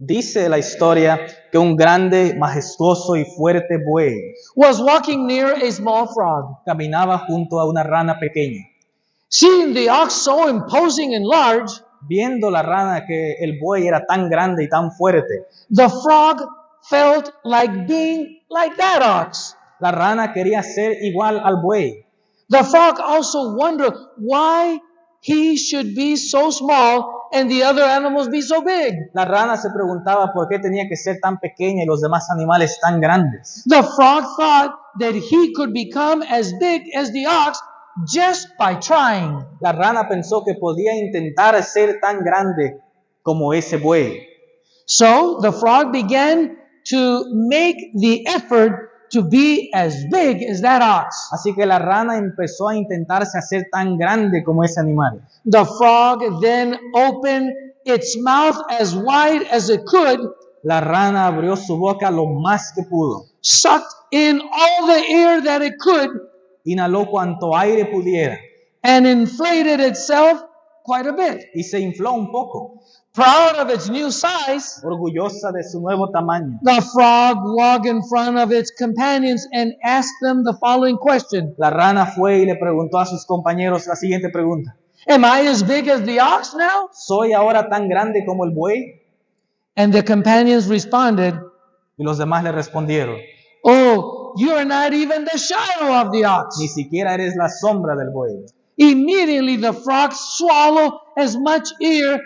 Dice la historia que un grande, majestuoso y fuerte buey was walking near a small frog. caminaba junto a una rana pequeña. Seeing the ox so imposing and large, Viendo la rana que el buey era tan grande y tan fuerte, the frog felt like being like that ox. la rana quería ser igual al buey. The frog also wondered why he should be so small and the other animals be so big? La rana se preguntaba por qué tenía que ser tan pequeña y los demás animales tan grandes. The frog thought that he could become as big as the ox just by trying. La rana pensó que podía intentar ser tan grande como ese buey. So the frog began to make the effort to be as big as that ox. Así que la rana empezó a intentarse hacer tan grande como ese animal. The frog then opened its mouth as wide as it could, La rana abrió su boca lo más que pudo. sucked in all the air that it could, Inhaló cuanto aire pudiera and inflated itself quite a bit. y se infló un poco. Proud of its new size, Orgullosa de su nuevo tamaño, the frog walked in front of its companions and asked them the following question: la rana fue y le preguntó a sus compañeros la siguiente pregunta. Am I as big as the ox now? ¿Soy ahora tan grande como el buey? And the companions responded, Y los demás le respondieron, Oh, you are not even the shadow of the ox. ni siquiera eres la sombra del buey. Immediately the frog swallowed as much air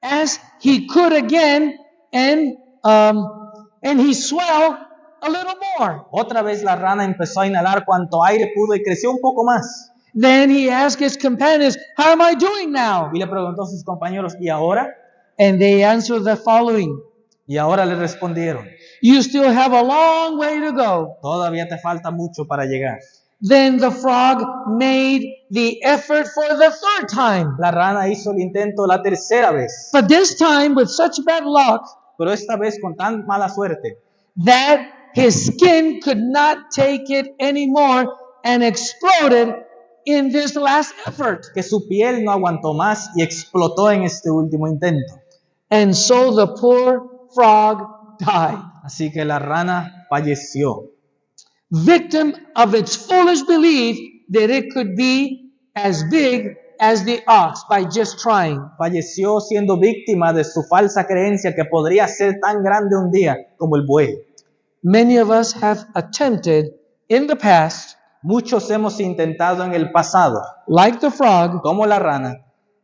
as he could again, and he swelled a little more. Otra vez la rana empezó a inhalar cuanto aire pudo y creció un poco más. Then he asked his companions, How am I doing now? Y le preguntó a sus compañeros, ¿y ahora? And they answered the following: Y ahora le respondieron, You still have a long way to go. todavía te falta mucho para llegar. Then the frog made the effort for the third time. La rana hizo el intento la tercera vez, But this time with such bad luck pero esta vez con tan mala suerte that his skin could not take it anymore and exploded in this last effort. que su piel no aguantó más y explotó en este último intento. And so the poor frog died, Así que la rana falleció, victim of its foolish belief that it could be as big as the ox by just trying. falleció siendo víctima de su falsa creencia que podría ser tan grande un día como el buey. Many of us have attempted in the past, Muchos hemos intentado en el pasado, like the frog, como la rana,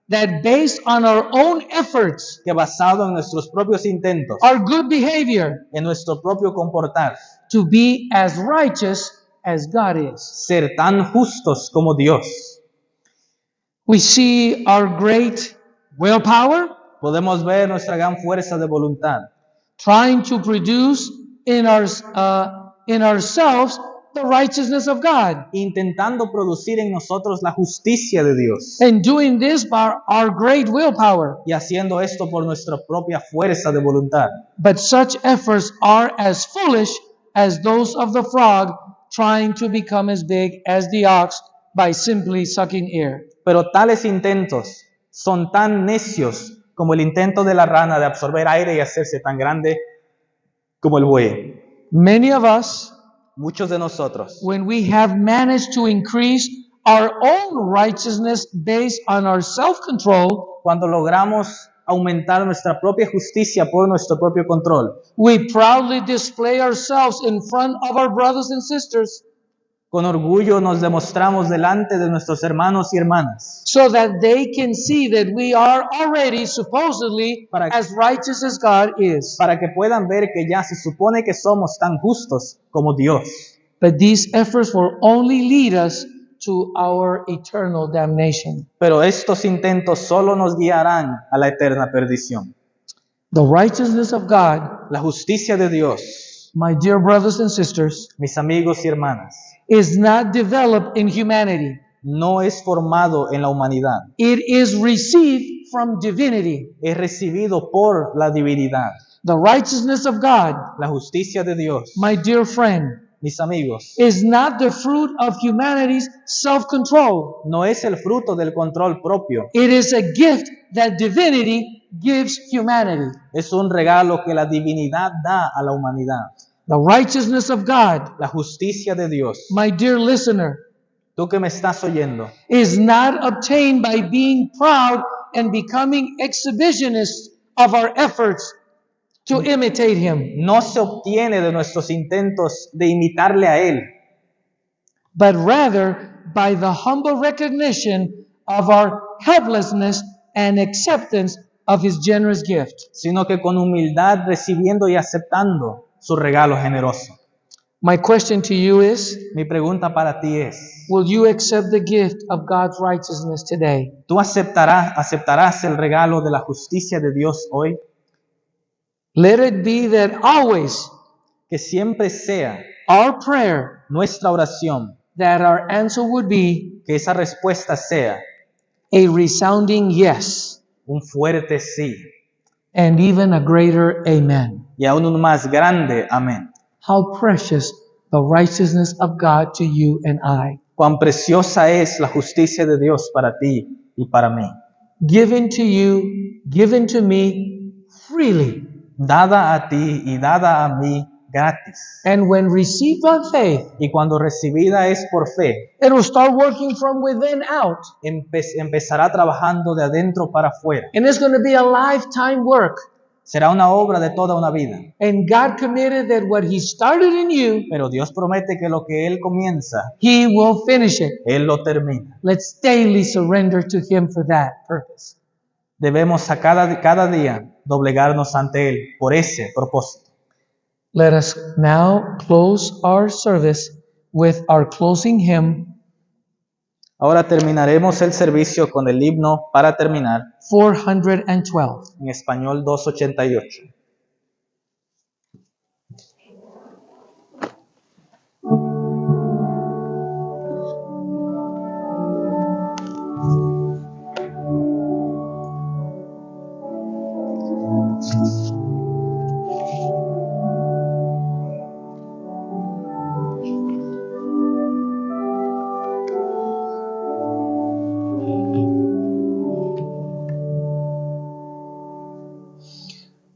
that based on our own efforts, que basado en nuestros propios intentos, our good behavior, en nuestro propio comportar, to be as righteous as God is. ser tan justos como Dios. We see our great willpower Podemos ver nuestra gran fuerza de voluntad, trying to produce in ourselves the righteousness of God, intentando producir en nosotros la justicia de Dios and doing this by our great willpower. y haciendo esto por nuestra propia fuerza de voluntad. But such efforts are as foolish as those of the frog trying to become as big as the ox by simply sucking air. Pero tales intentos son tan necios como el intento de la rana de absorber aire y hacerse tan grande como el buey. Many of us, Muchos de nosotros, when we have managed to increase our own righteousness based on our self-control, cuando logramos aumentar nuestra propia justicia por nuestro propio control, we proudly display ourselves in front of our brothers and sisters con orgullo nos demostramos delante de nuestros hermanos y hermanas so that they can see that we are already supposedly as righteous as God is. para que puedan ver que ya se supone que somos tan justos como Dios. But these efforts will only lead us to our eternal damnation. Pero estos intentos solo nos guiarán a la eterna perdición. The righteousness of God, La justicia de Dios, my dear brothers and sisters, mis amigos y hermanas, is not developed in humanity. no es formado en la humanidad, It is received from divinity. es recibido por la divinidad. The righteousness of God, La justicia de Dios, my dear friend, mis amigos, is not the fruit of humanity's self-control. no es el fruto del control propio, It is a gift that divinity gives humanity. es un regalo que la divinidad da a la humanidad. The righteousness of God, La justicia de Dios, my dear listener, tú que me estás oyendo, is not obtained by being proud and becoming exhibitionists of our efforts to imitate Him, no se obtiene de nuestros intentos de imitarle a Él, but rather by the humble recognition of our helplessness and acceptance of His generous gift. sino que con humildad recibiendo y aceptando su regalo generoso. My question to you is, Mi pregunta para ti es, will you accept the gift of God's righteousness today? ¿tú aceptarás el regalo de la justicia de Dios hoy? Let it be that always Que siempre sea our prayer, nuestra oración, that our answer would be que esa respuesta sea a resounding yes, un fuerte sí and even a greater amen. y aún un más grande amén. How precious the righteousness of God to you and I. Cuán preciosa es la justicia de Dios para ti y para mí. Given to you, given to me freely. Dada a ti y dada a mí gratis. And when received by faith, Y cuando recibida es por fe, it will start working from within out. empezará trabajando de adentro para afuera. And it's going to be a lifetime work. Será una obra de toda una vida. And God committed that what He started in you, Pero Dios promete que lo que Él comienza, He will finish it. Él lo termina. Let's daily surrender to Him for that purpose. Debemos a cada día doblegarnos ante Él por ese propósito. Let us now close our service with our closing hymn, Ahora terminaremos el servicio con el himno para terminar, 412. en español 288.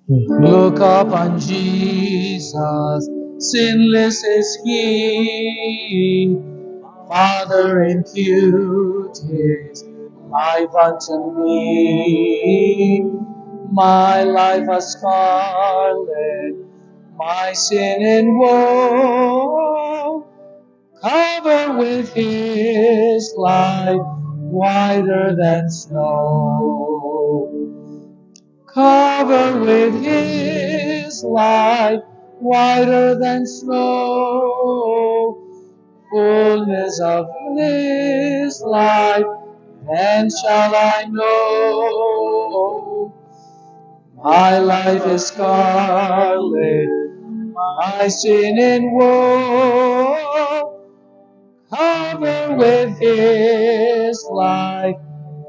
Look up on Jesus, sinless is He. Father, impute His life unto me. My life a scarlet, my sin and woe. Cover with His light, whiter than snow. Cover with His light, whiter than snow. Fullness of His light, then shall I know. My life is scarlet, my sin and woe. Cover with His light,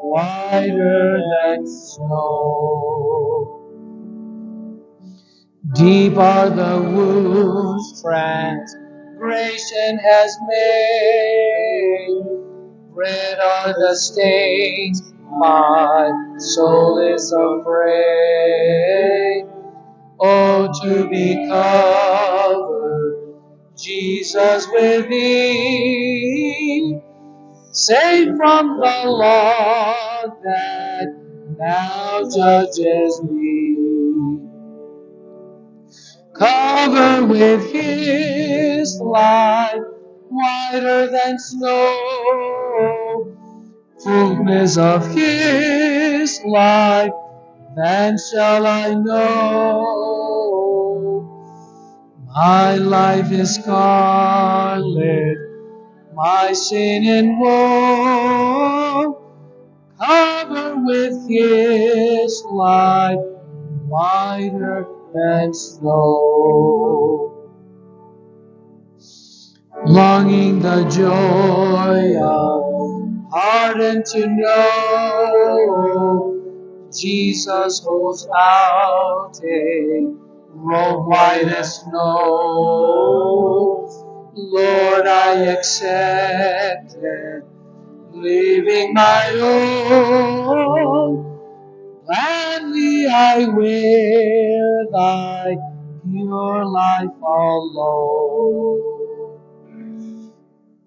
whiter than snow. Deep are the wounds transgression has made. Red are the stains, my soul is afraid. Oh, to be covered, Jesus, with Thee, saved from the law that now judges me. Cover with His light, whiter than snow. Fullness of His light, then shall I know. My life is scarlet, my sin and woe. Cover with His light, whiter than snow. Longing the joy of pardon to know, Jesus holds out a robe white as snow. Lord, I accept it, leaving my own. Gladly I wear Thy pure life alone.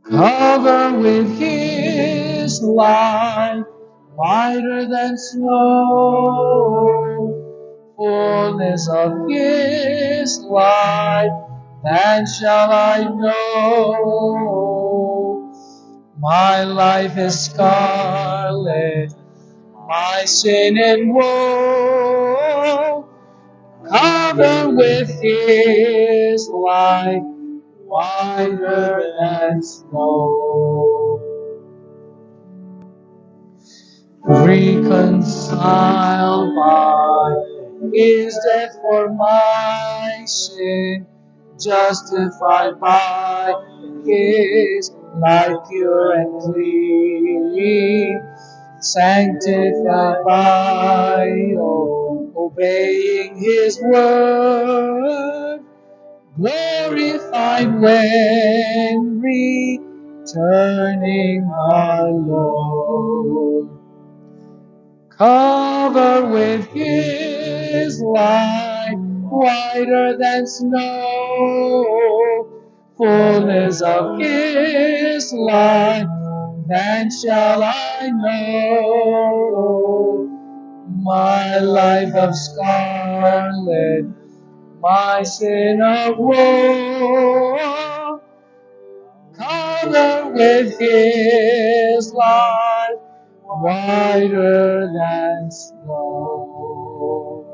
Cover with His light, whiter than snow. Fullness of His light, then shall I know. My life is scarlet, my sin and woe, covered with his light, whiter than snow. Reconciled by his death for my sin, justified by his life pure and clean, sanctified by obeying his word, glorified when returning our Lord. Covered with his light, whiter than snow, fullness of his light, then shall I know. My life of scarlet, my sin of woe, covered with his light, whiter than snow.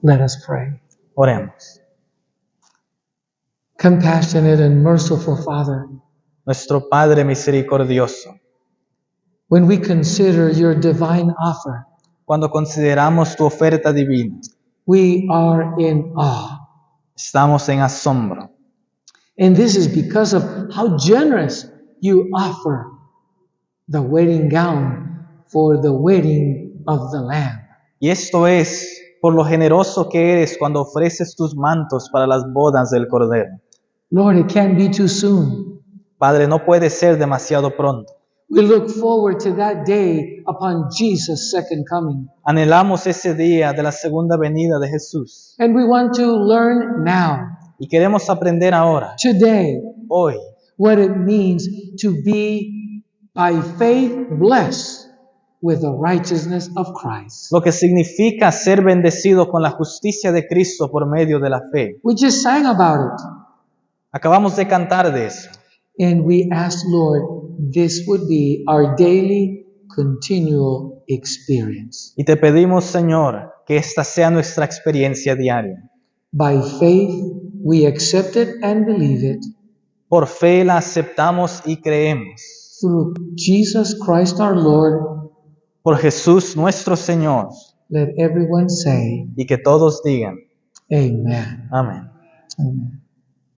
Let us pray. Oremos. Compassionate and merciful Father, Nuestro Padre misericordioso, when we consider your divine offer, cuando consideramos tu oferta divina, we are in awe. estamos en asombro. And this is because of how generous you offer the wedding gown for the wedding of the Lamb. Y esto es por lo generoso que eres cuando ofreces tus mantos para las bodas del Cordero. Lord, it can't be too soon. Padre, no puede ser demasiado pronto. We look forward to that day upon Jesus' second coming. Anhelamos ese día de la segunda venida de Jesús. And we want to learn now, Y queremos aprender ahora, today, hoy, what it means to be by faith blessed with the righteousness of Christ. lo que significa ser bendecido con la justicia de Cristo por medio de la fe. We just sang about it. Acabamos de cantar de eso. And we ask, Lord, this would be our daily, continual experience. Y te pedimos, Señor, que esta sea nuestra experiencia diaria. By faith, we accept it and believe it. Por fe la aceptamos y creemos. Through Jesus Christ our Lord, Por Jesús nuestro Señor. let everyone say, Y que todos digan, Amen. amén. Amen.